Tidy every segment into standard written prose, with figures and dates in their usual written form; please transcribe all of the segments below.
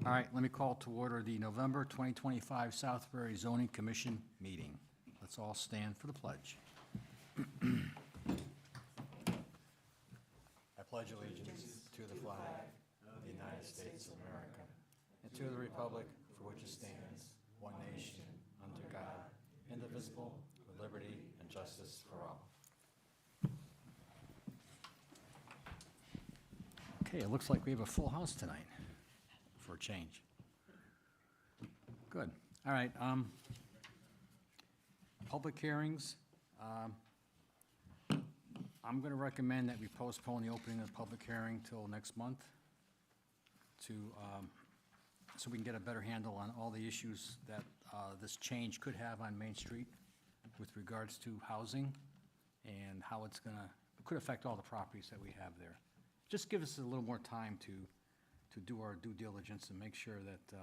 All right, let me call to order the November 2025 Southbury Zoning Commission meeting. Let's all stand for the pledge. I pledge allegiance to the flag of the United States of America and to the republic for which it stands, one nation, under God, indivisible, with liberty and justice for all. Okay, it looks like we have a full house tonight, for a change. Good. All right. Public hearings. I'm going to recommend that we postpone the opening of the public hearing till next month to, so we can get a better handle on all the issues that this change could have on Main Street with regards to housing and how it could affect all the properties that we have there. Just give us a little more time to do our due diligence and make sure that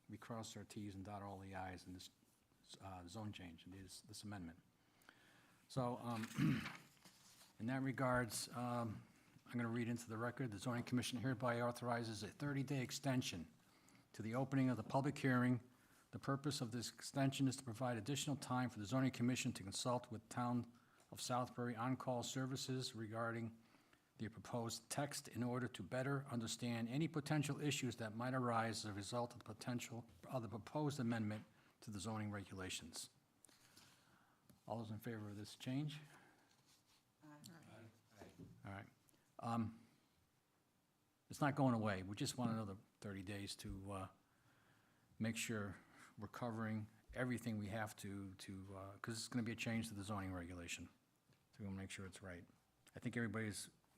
we cross our Ts and dot all the Is in this zone change, in this amendment. So in that regards, I'm going to read into the record, the Zoning Commission hereby authorizes a 30-day extension to the opening of the public hearing. The purpose of this extension is to provide additional time for the Zoning Commission to consult with Town of Southbury on-call services regarding the proposed text in order to better understand any potential issues that might arise as a result of the proposed amendment to the zoning regulations. All those in favor of this change? All right. It's not going away. We just want another 30 days to make sure we're covering everything we have to because it's going to be a change to the zoning regulation. So we'll make sure it's right. I think everybody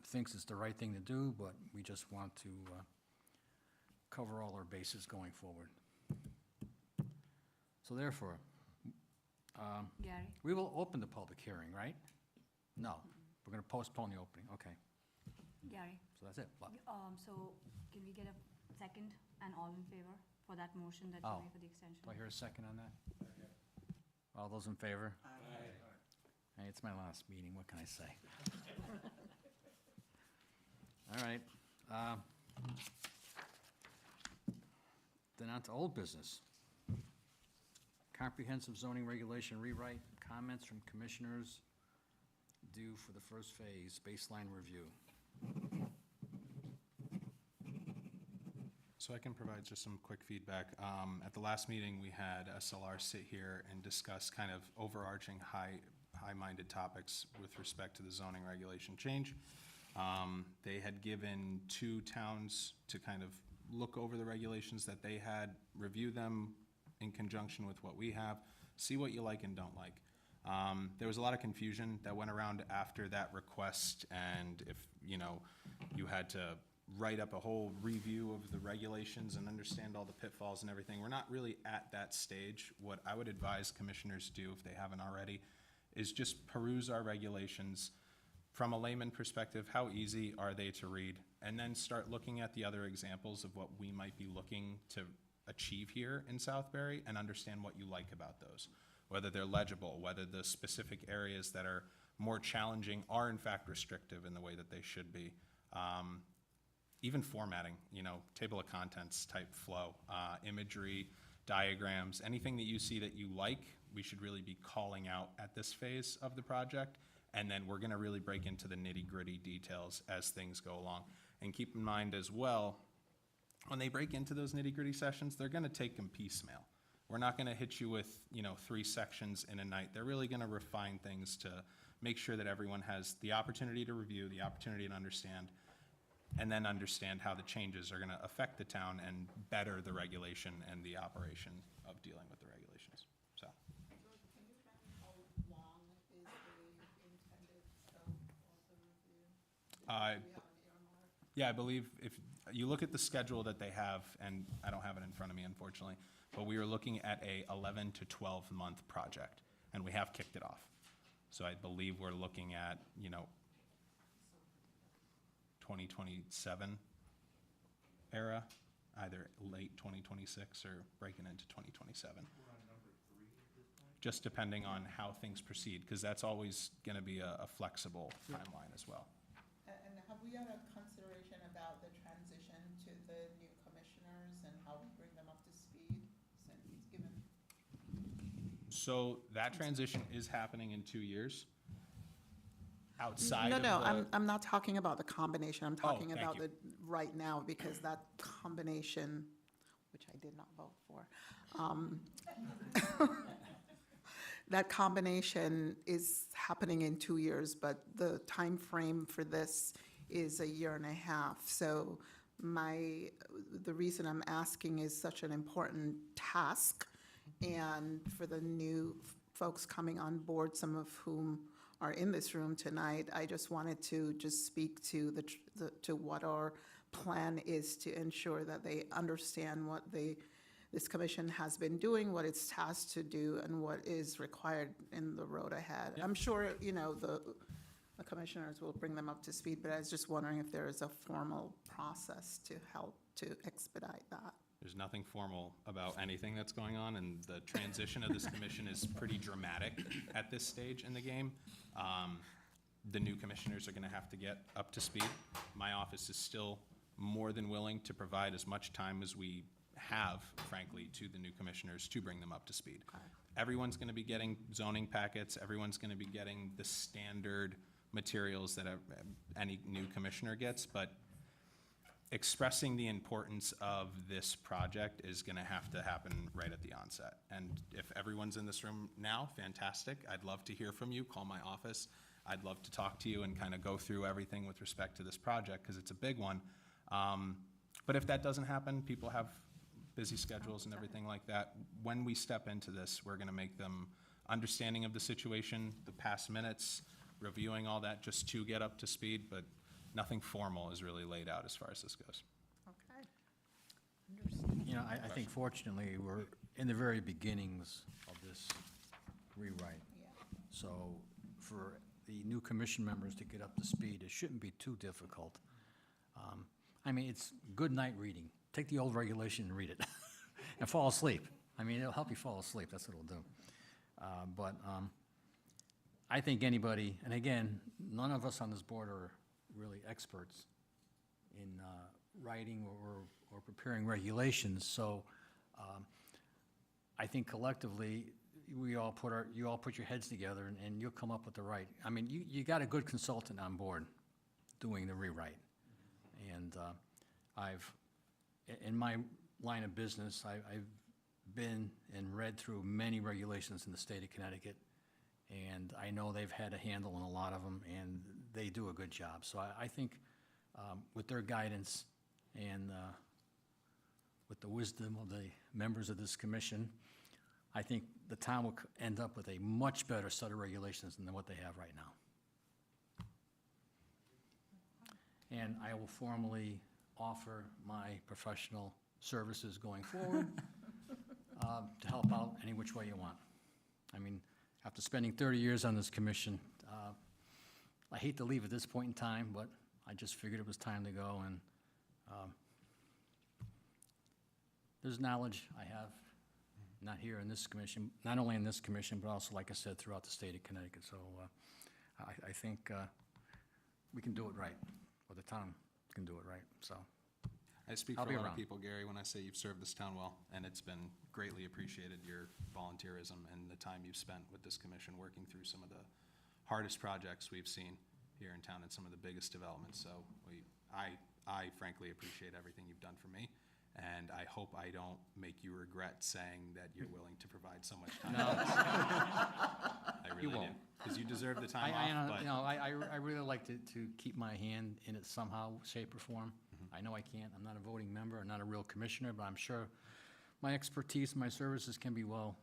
thinks it's the right thing to do, but we just want to cover all our bases going forward. So therefore, Gary? we will open the public hearing, right? No, we're going to postpone the opening. Okay, Gary? so that's it. What? So can we get a second and all in favor for that motion that Oh. you made for the extension? Do I hear a second on that? All those in favor? Aye. Hey, it's my last meeting, what can I say? All right. Then on to old business. Comprehensive zoning regulation rewrite, comments from commissioners due for the first phase, baseline review. So I can provide just some quick feedback. At the last meeting, we had SLR sit here and discuss kind of overarching high-minded topics with respect to the zoning regulation change. They had given 2 towns to kind of look over the regulations that they had, review them in conjunction with what we have, see what you like and don't like. There was a lot of confusion that went around after that request, and if, you had to write up a whole review of the regulations and understand all the pitfalls and everything. We're not really at that stage. What I would advise commissioners do, if they haven't already, is just peruse our regulations from a layman perspective. How easy are they to read? And then start looking at the other examples of what we might be looking to achieve here in Southbury and understand what you like about those, whether they're legible, whether the specific areas that are more challenging are in fact restrictive in the way that they should be. Even formatting, table of contents type flow, imagery, diagrams, anything that you see that you like, we should really be calling out at this phase of the project. And then we're gonna really break into the nitty-gritty details as things go along. And keep in mind as well, when they break into those nitty-gritty sessions, they're gonna take them piecemeal. We're not gonna hit you with, 3 sections in a night. They're really gonna refine things to make sure that everyone has the opportunity to review, the opportunity to understand, and then understand how the changes are gonna affect the town and better the regulation and the operation of dealing with the regulations, so. Can you remind how long is the intended scope of the review? Do we have an earmark? Yeah, I believe if you look at the schedule that they have, and I don't have it in front of me unfortunately, but we are looking at a 11 to 12 month project, and we have kicked it off. So I believe we're looking at, 2027 era, either late 2026 or breaking into 2027. We're on number 3 at this point? Just depending on how things proceed, because that's always gonna be a flexible timeline as well. And have we had a consideration about the transition to the new commissioner? commissioners and how we bring them up to speed, since he's given, So that transition is happening in 2 years? Outside no, of no, the- I'm not talking about the combination, I'm talking thank about you. the, right now, because that combination, which I did not vote for, that combination is happening in 2 years, but the time frame for this is 1.5 years. So the reason I'm asking is such an important task, and for the new folks coming on board, some of whom are in this room tonight, I just wanted to just speak to to what our plan is to ensure that they understand what this commission has been doing, what it's tasked to do, and what is required in the road ahead. I'm sure, the commissioners will bring them up to speed, but I was just wondering if there is a formal process to help to expedite that. There's nothing formal about anything that's going on, and the transition of this commission is pretty dramatic at this stage in the game. The new commissioners are gonna have to get up to speed. My office is still more than willing to provide as much time as we have, frankly, to the new commissioners to bring them up to speed. Okay. Everyone's gonna be getting zoning packets, everyone's gonna be getting the standard materials that any new commissioner gets, but expressing the importance of this project is gonna have to happen right at the onset. And if everyone's in this room now, fantastic. I'd love to hear from you. Call my office. I'd love to talk to you and kind of go through everything with respect to this project, because it's a big one. But if that doesn't happen, people have busy schedules and everything like that. When we step into this, we're gonna make them understanding of the situation, the past minutes, reviewing all that just to get up to speed, but nothing formal is really laid out as far as this goes. Okay. I think fortunately, we're in the very beginnings of this rewrite. Yeah. So for the new commission members to get up to speed, it shouldn't be too difficult. It's good night reading. Take the old regulation and read it, and fall asleep. It'll help you fall asleep, that's what it'll do. But I think anybody, and again, none of us on this board are really experts in writing or preparing regulations, so I think collectively, you all put your heads together and you'll come up with the right, you got a good consultant on board doing the rewrite. And in my line of business, I've been and read through many regulations in the state of Connecticut, and I know they've had a handle on a lot of them, and they do a good job. So I think with their guidance and with the wisdom of the members of this commission, I think the town will end up with a much better set of regulations than what they have right now. And I will formally offer my professional services going forward to help out any which way you want. After spending 30 years on this commission, I hate to leave at this point in time, but I just figured it was time to go, and there's knowledge I have, not here in this commission, not only in this commission, but also, like I said, throughout the state of Connecticut. So I think we can do it right, or the town can do it right, so. I speak I'll for be a lot of around. people, Gary, when I say you've served this town well, and it's been greatly appreciated, your volunteerism and the time you've spent with this commission working through some of the hardest projects we've seen here in town and some of the biggest developments. So I frankly appreciate everything you've done for me, and I hope I don't make you regret saying that you're willing to provide so much time. No. I really You do, won't. because you deserve the time off, but. I really like to keep my hand in it somehow, shape, or form. I know I can't, I'm not a voting member, I'm not a real commissioner, but I'm sure my expertise, my services can be well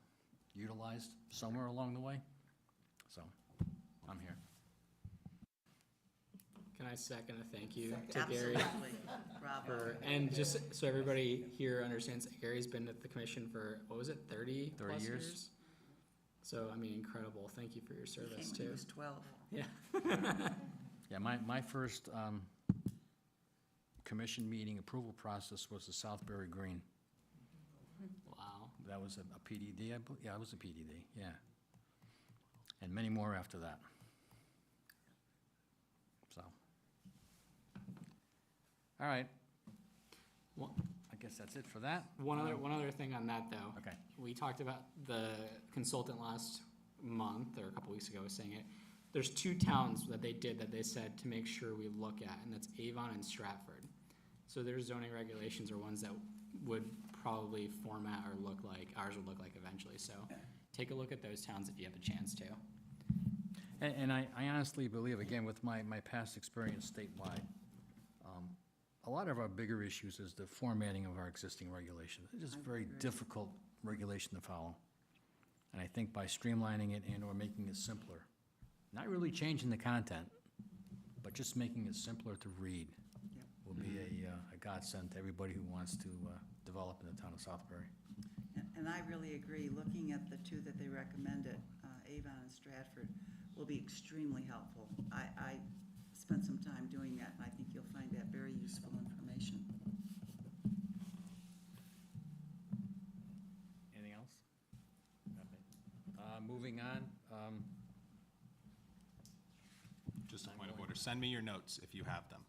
utilized somewhere along the way. So, I'm here. Can I second a thank you to Gary? Absolutely. Bravo. And just so everybody here understands, Gary's been at the commission for, what was it, 30 30 plus years. years? So, incredible. Thank you for your He service came when he too. was 12. Yeah. Yeah, my first commission meeting approval process was the Southbury Green. Wow. That was a PDD, yeah, it was a PDD, yeah. And many more after that. So. All right, Well, I guess that's it for that. One other thing on that, though. Okay. We talked about the consultant last month, or a couple weeks ago, was saying it. There's 2 towns that they said to make sure we look at, and that's Avon and Stratford. So their zoning regulations are ones that would probably format or look like, ours would look like eventually. So take a look at those towns if you have a chance to. And I honestly believe, again, with my past experience statewide, a lot of our bigger issues is the formatting of our existing regulations. It's just very difficult regulation to follow. And I think by streamlining it and/or making it simpler, not really changing the content, but just making it simpler to read will be a godsend to everybody who wants to develop in the town of Southbury. And I really agree, looking at the 2 that they recommended, Avon and Stratford, will be extremely helpful. I spent some time doing that, and I think you'll find that very useful information. Anything else? Nothing. Moving on, Just a point of order, send me your notes if you have them.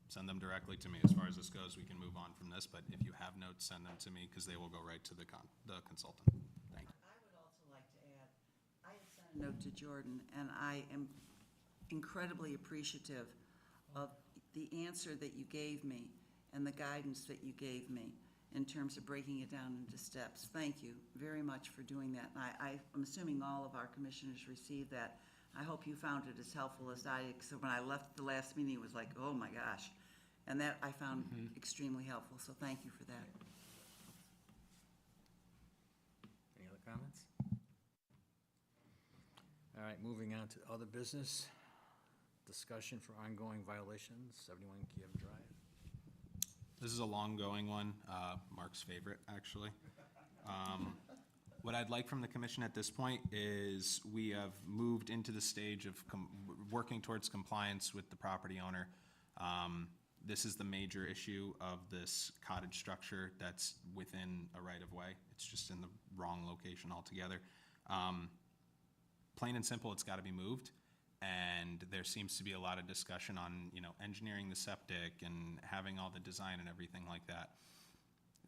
Send them directly to me. As far as this goes, we can move on from this, but if you have notes, send them to me, because they will go right to the consultant. Thank you. I would also like to add, I had sent a note to Jordan, and I am incredibly appreciative of the answer that you gave me and the guidance that you gave me in terms of breaking it down into steps. Thank you very much for doing that. And I'm assuming all of our commissioners received that. I hope you found it as helpful as I did, because when I left the last meeting, it was like, oh my gosh. And that I found extremely helpful, so thank you for that. any other comments? All right, moving on to other business. Discussion for ongoing violations, 71 Kiev Drive. This is a long-going one, Mark's favorite, actually. What I'd like from the commission at this point is we have moved into the stage of working towards compliance with the property owner. This is the major issue of this cottage structure that's within a right-of-way. It's just in the wrong location altogether. Plain and simple, it's got to be moved. And there seems to be a lot of discussion on, engineering the septic and having all the design and everything like that.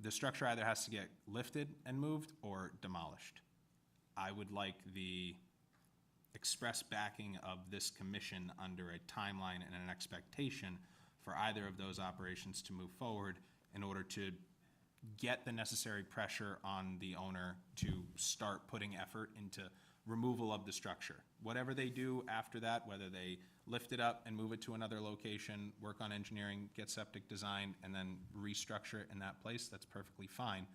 The structure either has to get lifted and moved or demolished. I would like the express backing of this commission under a timeline and an expectation for either of those operations to move forward in order to get the necessary pressure on the owner to start putting effort into removal of the structure. Whatever they do after that, whether they lift it up and move it to another location, work on engineering, get septic designed, and then restructure it in that place, that's perfectly fine.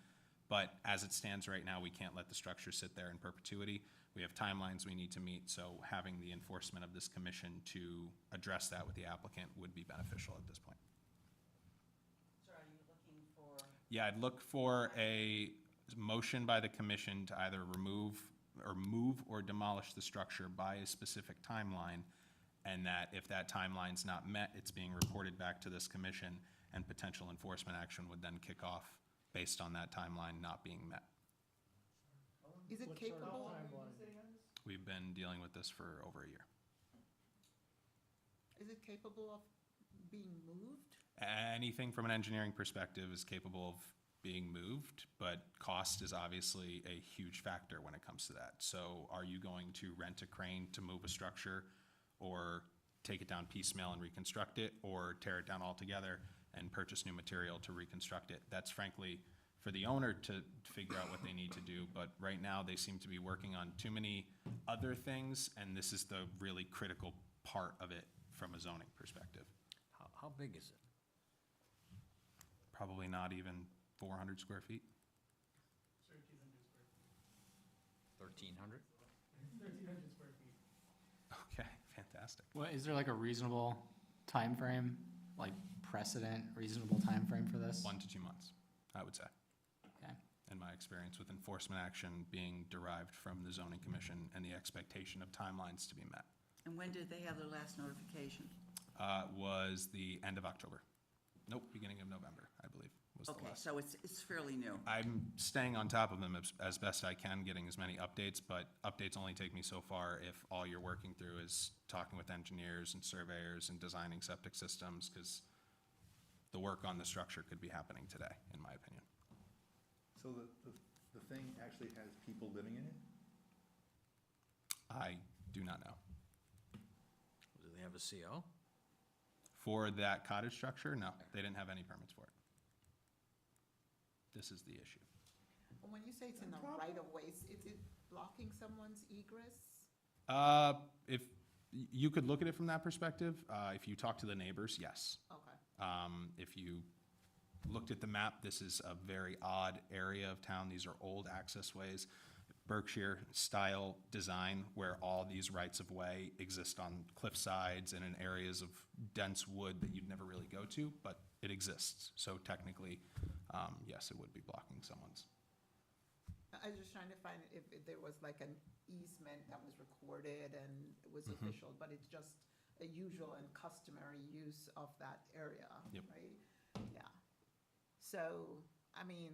But as it stands right now, we can't let the structure sit there in perpetuity. We have timelines we need to meet, so having the enforcement of this commission to address that with the applicant would be beneficial at this point. So are you looking for? Yeah, I'd look for a motion by the commission to either remove or move or demolish the structure by a specific timeline, and that if that timeline's not met, it's being reported back to this commission, and potential enforcement action would then kick off based on that timeline not being met. Is it capable? We've been dealing with this for over a year. Is it capable of being moved? Anything from an engineering perspective is capable of being moved, but cost is obviously a huge factor when it comes to that. So are you going to rent a crane to move a structure, or take it down piecemeal and reconstruct it, or tear it down altogether and purchase new material to reconstruct it? That's frankly for the owner to figure out what they need to do, but right now they seem to be working on too many other things, and this is the really critical part of it from a zoning perspective. How big is it? Probably not even 400 square feet. 1,300? Okay, fantastic. What, is there like a reasonable time frame, like precedent, reasonable time frame for this? 1 to 2 months, I would say, Okay. in my experience, with enforcement action being derived from the zoning commission and the expectation of timelines to be met. And when did they have their last notification? Was the end of October. Nope, beginning of November, I believe, was the Okay, last. so it's fairly new. I'm staying on top of them as best I can, getting as many updates, but updates only take me so far if all you're working through is talking with engineers and surveyors and designing septic systems, because the work on the structure could be happening today, in my opinion. So the thing actually has people living in it? I do not know. Do they have a CO? For that cottage structure, no, they didn't have any permits for it. This is the issue. When you say it's in the right of way, is it blocking someone's egress? If, you could look at it from that perspective. If you talk to the neighbors, yes. Okay. If you looked at the map, this is a very odd area of town. These are old access ways, Berkshire-style design, where all these rights-of-way exist on cliff sides and in areas of dense wood that you'd never really go to, but it exists. So technically, yes, it would be blocking someone's. I was just trying to find if there was like an easement that was recorded and it was official, but it's just a usual and customary use of that area, Yep. right? Yeah. So, I mean,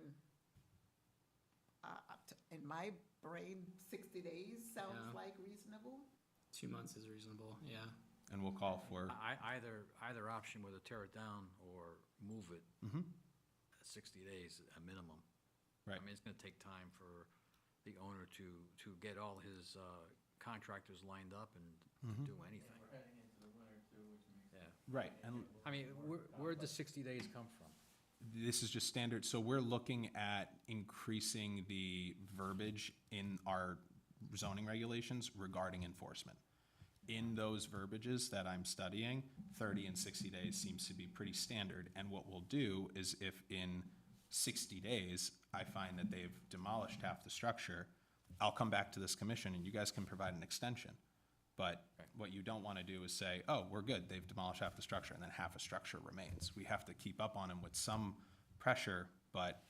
in my brain, 60 days sounds Yeah. like reasonable. 2 months is reasonable, yeah. And we'll call for, Either option, whether tear it down or move it, Mhm. 60 days a minimum. Right. I mean, it's gonna take time for the owner to get all his contractors lined up and do anything. We're heading into the winter too, which makes. Yeah. right, and I mean, where'd the 60 days come from? this is just standard, so we're looking at increasing the verbiage in our zoning regulations regarding enforcement. In those verbiages that I'm studying, 30 and 60 days seems to be pretty standard, and what we'll do is if in 60 days, I find that they've demolished half the structure, I'll come back to this commission and you guys can provide an extension. But what you don't want to do is say, oh, we're good, they've demolished half the structure, and then half a structure remains. We have to keep up on them with some pressure, but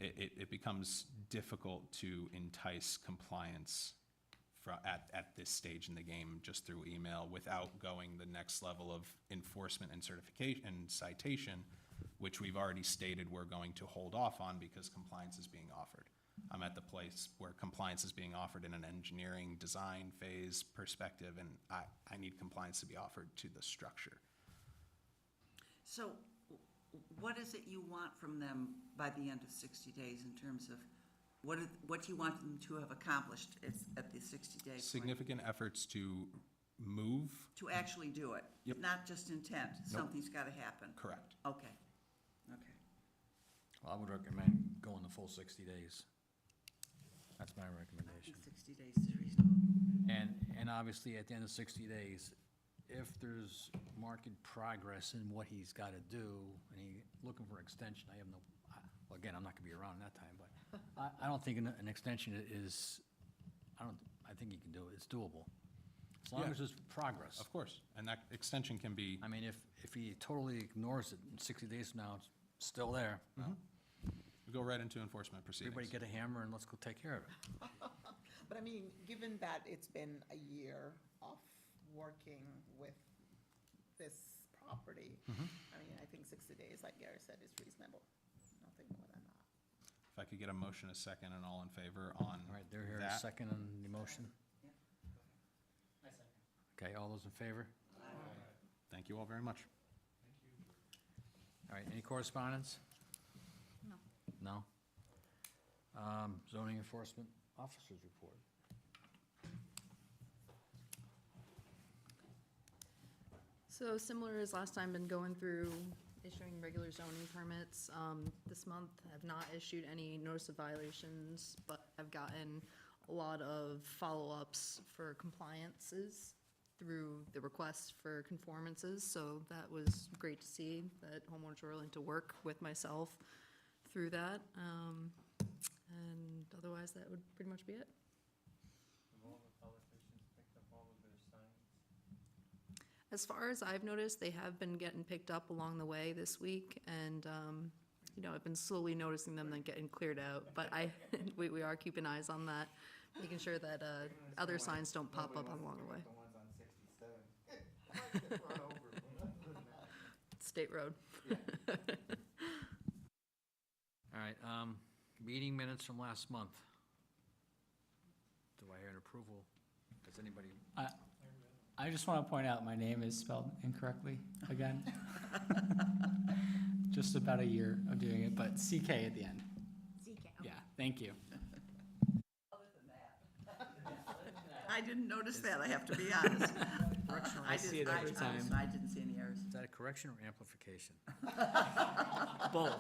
it becomes difficult to entice compliance at this stage in the game just through email without going the next level of enforcement and certification and citation, which we've already stated we're going to hold off on because compliance is being offered. I'm at the place where compliance is being offered in an engineering design phase perspective, and I need compliance to be offered to the structure. So what is it you want from them by the end of 60 days in terms of, what do you want them to have accomplished at the 60-day point? Significant efforts to move, To actually do it? Yep. Not just intent, something's got to happen? correct. Okay, okay. Well, I would recommend going the full 60 days. That's my I recommendation. think 60 days is reasonable. And obviously, at the end of 60 days, if there's marked progress in what he's got to do, and he looking for extension, I have no, well, again, I'm not gonna be around that time, but I don't think an extension is, I think he can do it, it's doable. As long Yeah. as there's progress. Of course, and that extension can be, I mean, if he totally ignores it, in 60 days from now, it's still there, well, go right into enforcement proceedings. everybody get a hammer and let's go take care of it. But I mean, given that it's been a year of working with this property, I mean, I think 60 days, like Gary said, is reasonable. Nothing more than that. If I could get a motion, a second, and all in favor on All right, they're here, a that. second on the motion. Okay, all those in favor? Thank you all very much. All right, any correspondence? No. No? Zoning enforcement officers report. So similar as last time, been going through issuing regular zoning permits. This month, have not issued any notice of violations, but I've gotten a lot of follow-ups for compliances through the requests for conformances, so that was great to see that homeowners were willing to work with myself through that. And otherwise, that would pretty much be it. Have all the politicians picked up all of their signs? As far as I've noticed, they have been getting picked up along the way this week, and, I've been slowly noticing them then getting cleared out, but we are keeping eyes on that, making sure that, other signs don't pop up along the way. The ones on 67. I might get run over. State road. All right, meeting minutes from last month. Do I hear an approval? Does anybody, I just want to point out, my name is spelled incorrectly again. just about a year of doing it, but CK at the end. CK, Yeah, thank you. I didn't notice that, I have to be honest. I see it every time. I didn't see any errors. Is that a correction or amplification? Both.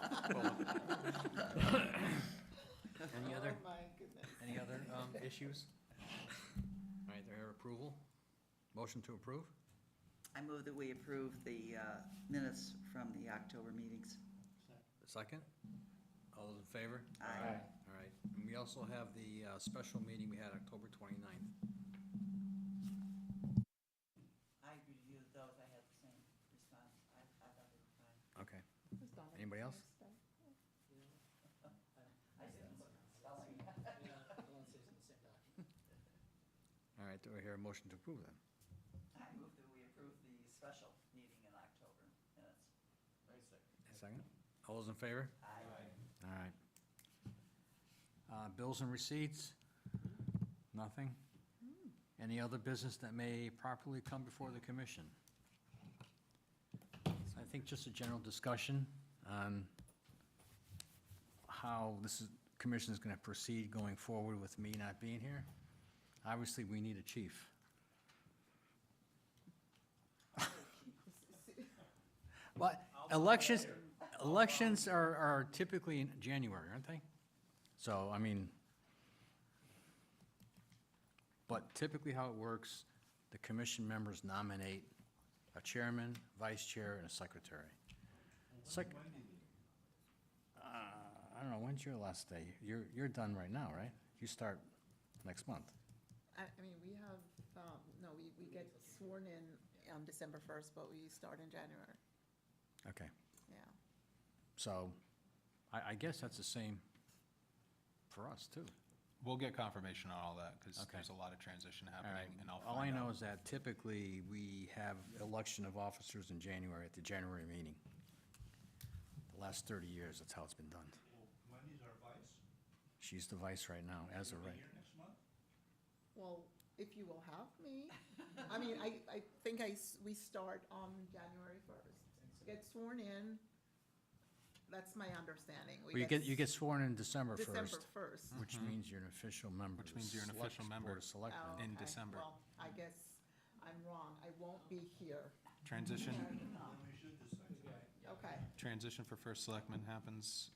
Any other? Any other issues? All right, their approval? Motion to approve? I move that we approve the minutes from the October meetings. Second? All those in favor? Aye. All right, and we also have the special meeting we had October 29th. I reviewed those, I had the same response, I thought they were fine. Okay. Anybody else? All right, do I hear a motion to approve then? I move that we approve the special meeting in October minutes. Second? All those in favor? Aye. All right. Bills and receipts? Nothing? Any other business that may properly come before the commission? I think just a general discussion on how commission is gonna proceed going forward with me not being here. Obviously, we need a chief. But elections are typically in January, aren't they? So, I mean, but typically how it works, the commission members nominate a chairman, vice chair, and a secretary. I don't know, when's your last day? You're done right now, right? You start next month. I mean, we have, no, we get sworn in on December 1st, but we start in January, Okay, yeah. so I guess that's the same for us, too. We'll get confirmation on all that, because Okay. there's a lot of transition All right, happening, and I'll all I find know out. is that typically we have election of officers in January at the January meeting. The last 30 years, that's how it's been done. Wendy's our vice. She's the vice right now, as of Will right. be here next month? Well, if you will have me, I mean, I think we start on January 1st. Get sworn in, that's my understanding. We Well, you get sworn in December 1st, December 1st. which means you're an official member. Which of means the you're an official member. Board of Selectmen. Oh, in okay. December. Well, I guess I'm wrong, I won't be here. Transition, Then we should decide. Okay, transition for first selectman happens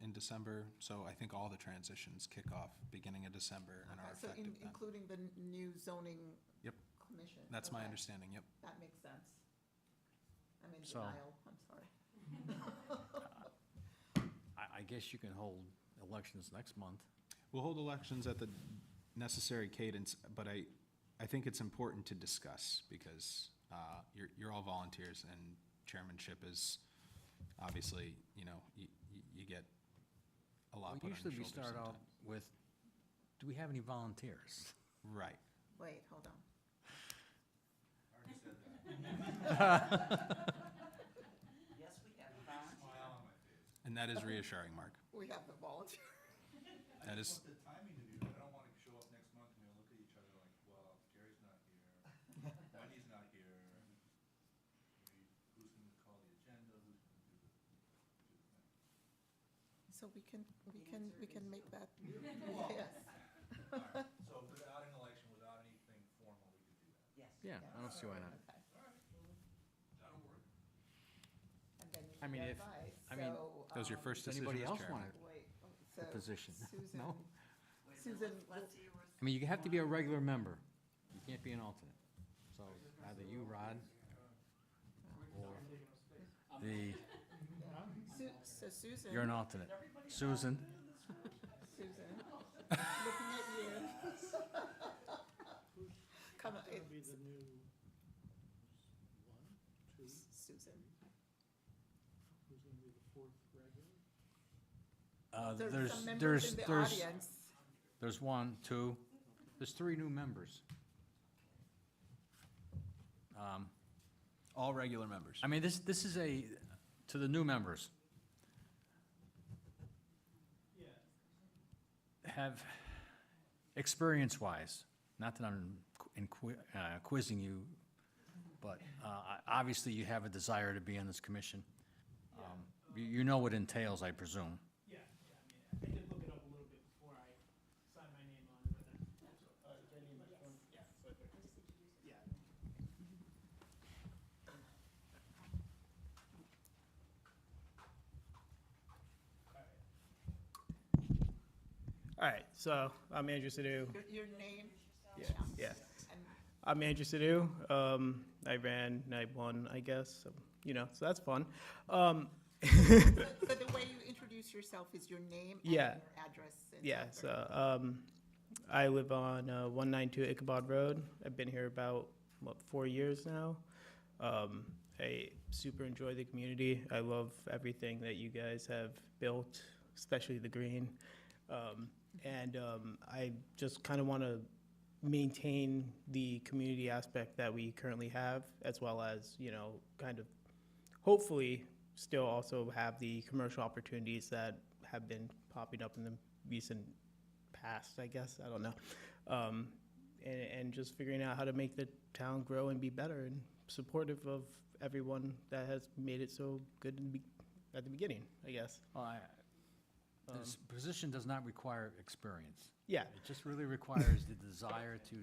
in December, so I think all the transitions kick off beginning of December and are okay, so effective then. including the new zoning Yep. commission. That's my Okay. understanding, yep. That makes sense. I'm in So- denial, I'm sorry. I guess you can hold elections next month. We'll hold elections at the necessary cadence, but I think it's important to discuss, because you're all volunteers, and chairmanship is, obviously, you get a lot Well, put on your usually we shoulders start out sometimes. with, do we have any volunteers? Right. Wait, hold on. Already said that. Yes, we have found. Smile on my face. And that is reassuring, Mark. We have the volunteer. I That just is- want the timing to be right. I don't want to show up next month and we'll look at each other like, well, Gary's not here, Wendy's not here. Who's going to call the agenda, who's going to do the thing? So we can make that, yes. All right, so without an election, without anything formal, we could do that. Yes. Yeah, I don't see why not. Okay. All right, that'll work. And then you I mean, get if- advice, I mean, so, That was your first Does decision anybody as else chairman. want it? Wait, the so position? Susan, No? Wait a Susan, minute, let's see where. I mean, you have to be a regular member. You can't be an alternate. So either you, Rod, or so Susan. you're an alternate. Susan, Susan, looking at you. Come on, it's. Susan. There's some members in the audience. there's one, two, there's three new members. All regular members. I mean, this is to the new members. Have, experience-wise, not that I'm quizzing you, but obviously you have a desire to be on this commission. You know what entails, I presume. Yeah, I did look it up a little bit before I signed my name on it, but do I need my phone? Yeah. Yeah. All right, so I'm Andrew Sadhu. Your name? Yeah. And I'm Andrew Sadhu. I ran, and I won, I guess, so, so that's fun. so the way you introduce yourself is your name and Yeah. your address. and Yeah, Southbury. so, I live on 192 Ichabod Road. I've been here about, 4 years now. I super enjoy the community. I love everything that you guys have built, especially the green. I just kind of want to maintain the community aspect that we currently have, as well as, kind of hopefully still also have the commercial opportunities that have been popping up in the recent past, I guess. I don't know. And just figuring out how to make the town grow and be better and supportive of everyone that has made it so good at the beginning, I guess. Well, this position does not require experience. Yeah. It just really requires the desire to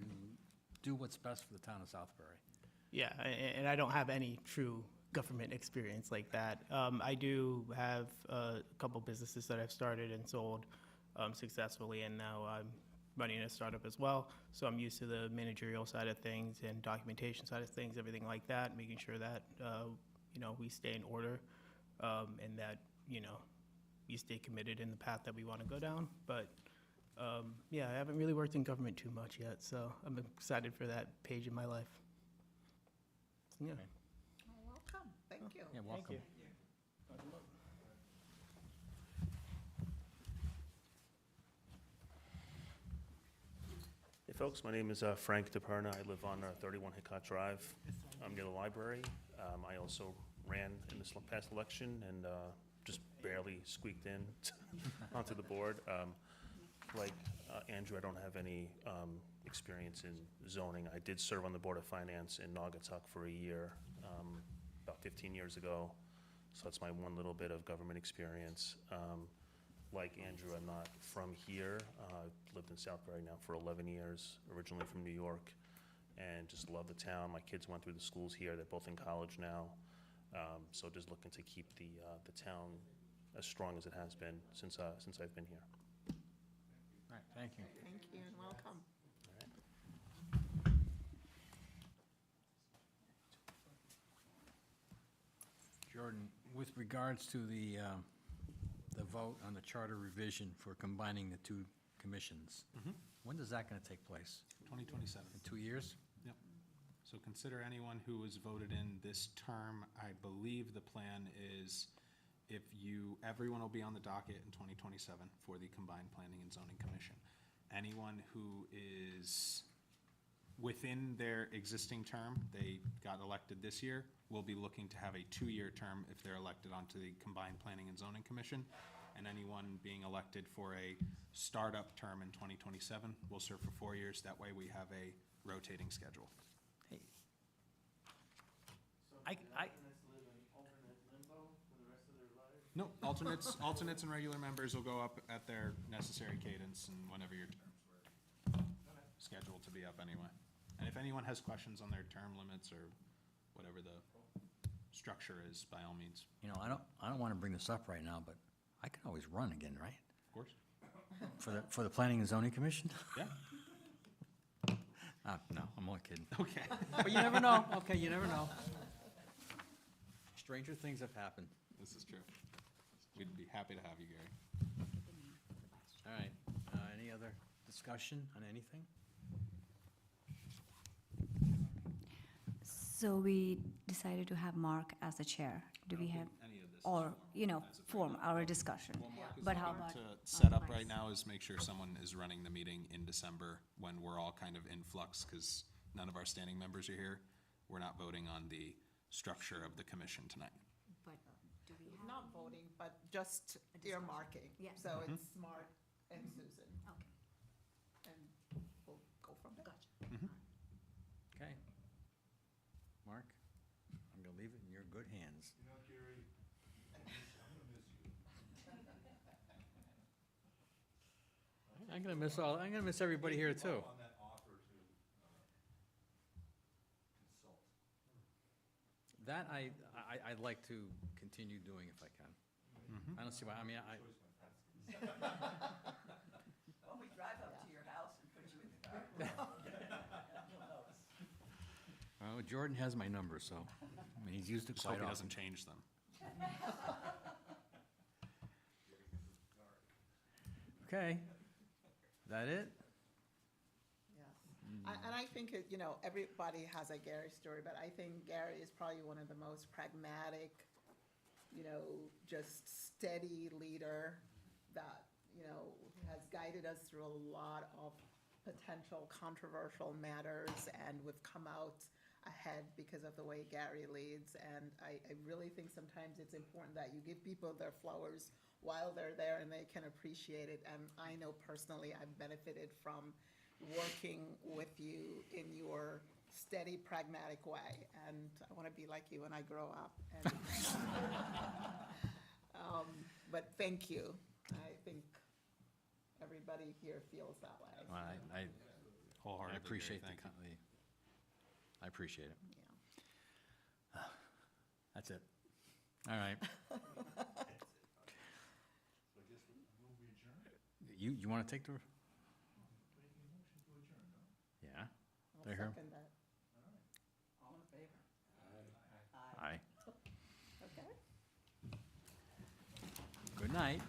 do what's best for the town of Southbury. Yeah, and I don't have any true government experience like that. I do have a couple businesses that I've started and sold successfully, and now I'm running a startup as well. So I'm used to the managerial side of things and documentation side of things, everything like that, making sure that, we stay in order and that, we stay committed in the path that we want to go down. But, I haven't really worked in government too much yet, so I'm excited for that page in my life. Yeah. Welcome, thank you. Yeah, welcome. Hey folks, my name is Frank DePerna. I live on 31 Hickok Drive. I'm near the library. I also ran in this past election and just barely squeaked in onto the board. Like Andrew, I don't have any experience in zoning. I did serve on the Board of Finance in Naugatuck for a year, about 15 years ago. So that's my one little bit of government experience. Like Andrew, I'm not from here. I've lived in Southbury now for 11 years, originally from New York, and just love the town. My kids went through the schools here. They're both in college now. So just looking to keep the town as strong as it has been since I've been here. All right, thank you. Thank you and welcome. Jordan, with regards to the vote on the charter revision for combining the two commissions, when is that going to take place? 2027. In 2 years? Yep. So consider anyone who was voted in this term. I believe the plan is everyone will be on the docket in 2027 for the Combined Planning and Zoning Commission. Anyone who is within their existing term, they got elected this year, will be looking to have a 2-year term if they're elected onto the Combined Planning and Zoning Commission. And anyone being elected for a startup term in 2027 will serve for 4 years. That way we have a rotating schedule. Hey. So I- the I- alternates live in alternate limbo for the rest of their lives? No, alternates and regular members will go up at their necessary cadence and whenever your terms were scheduled to be up anyway. And if anyone has questions on their term limits or whatever the structure is, by all means, I don't want to bring this up right now, but I can always run again, right? of course. For the Planning and Zoning Commission? Yeah, No, I'm only kidding. okay. But you never know. Okay, you never know. Stranger things have happened. This is true. We'd be happy to have you, Gary. All right, any other discussion on anything? So we decided to have Mark as the chair. Do we have, Any of this is or, formal as of right form now. our discussion? What Mark is But how looking about to set up vice? right now is make sure someone is running the meeting in December when we're all kind of in flux, because none of our standing members are here. We're not voting on the structure of the commission tonight. But do we have? Not voting, but just earmarking. Yeah. So it's Mark and Susan, Okay, and we'll go from there. gotcha. Okay. Mark, I'm going to leave it in your good hands. You know, Gary, I'm gonna miss everybody here too. On that offer to consult. That I'd like to continue doing if I can. I don't see why, I mean, Well, we drive up to your house and put you in the car. You'll notice. well, Jordan has my number, so, I mean, he's used it Just hope quite he often. doesn't change them. Okay, that it? Yes. And I think, you know, everybody has a Gary story, but I think Gary is probably one of the most pragmatic, you know, just steady leader that, you know, has guided us through a lot of potential controversial matters, and we've come out ahead because of the way Gary leads. And I really think sometimes it's important that you give people their flowers while they're there and they can appreciate it. And I know personally I've benefited from working with you in your steady, pragmatic way. And I want to be like you when I grow up. And, but thank you. I think everybody here feels that way. Well, I Wholeheartedly, Gary, appreciate thank you. I appreciate it. Yeah. That's it. All right. So I guess we'll be adjourned. You want to take the, Making a motion to adjourn, no? yeah, I'll They're here. second that. All in favor? aye. Okay. Good night.